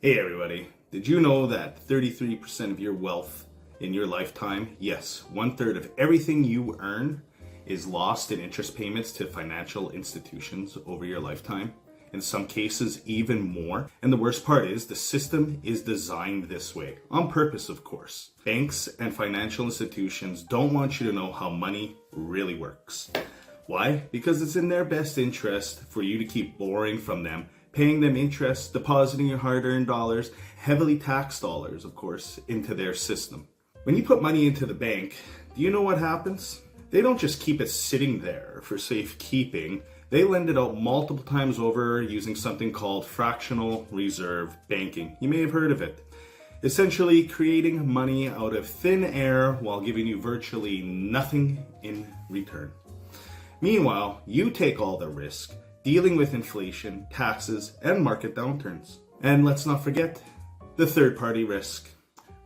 Hey everybody, did you know that 33% of your wealth in your lifetime, yes, 1/3 of everything you earn is lost in interest payments to financial institutions over your lifetime? In some cases, even more. And the worst part is the system is designed this way, on purpose, of course. Banks and financial institutions don't want you to know how money really works. Why? Because it's in their best interest for you to keep borrowing from them, paying them interest, depositing your hard-earned dollars, heavily taxed dollars, of course, into their system. When you put money into the bank, do you know what happens? They don't just keep it sitting there for safekeeping. They lend it out multiple times over using something called fractional reserve banking. You may have heard of it. Essentially creating money out of thin air while giving you virtually nothing in return. Meanwhile, you take all the risk, dealing with inflation, taxes, and market downturns. And let's not forget the third-party risk.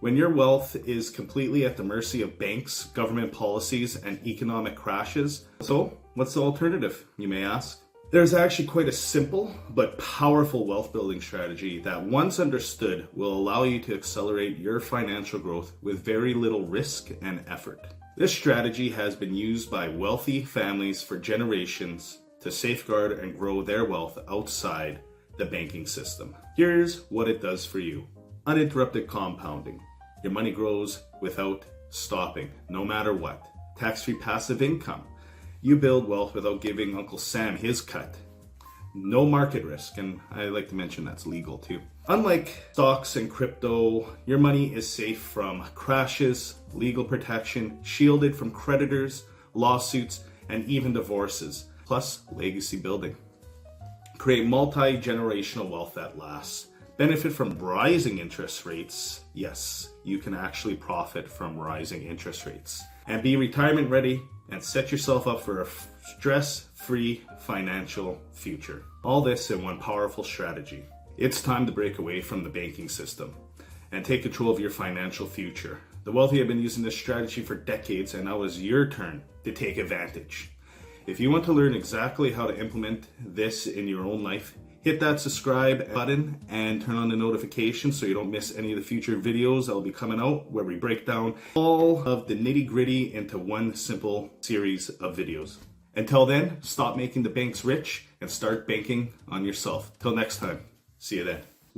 When your wealth is completely at the mercy of banks, government policies, and economic crashes. So, what's the alternative, you may ask? There's actually quite a simple but powerful wealth building strategy that, once understood, will allow you to accelerate your financial growth with very little risk and effort. This strategy has been used by wealthy families for generations to safeguard and grow their wealth outside the banking system. Here's what it does for you. Uninterrupted compounding. Your money grows without stopping, no matter what. Tax-free passive income. You build wealth without giving Uncle Sam his cut. No market risk, and I like to mention that's legal too. Unlike stocks and crypto, your money is safe from crashes, legal protection, shielded from creditors, lawsuits, and even divorces, plus legacy building. Create multi-generational wealth that lasts. Benefit from rising interest rates. Yes, you can actually profit from rising interest rates. And be retirement ready and set yourself up for a stress-free financial future. All this in one powerful strategy. It's time to break away from the banking system and take control of your financial future. The wealthy have been using this strategy for decades, and now is your turn to take advantage. If you want to learn exactly how to implement this in your own life, hit that subscribe button and turn on the notifications so you don't miss any of the future videos that will be coming out where we break down all of the nitty-gritty into one simple series of videos. Until then, stop making the banks rich and start banking on yourself. Till next time, see you then.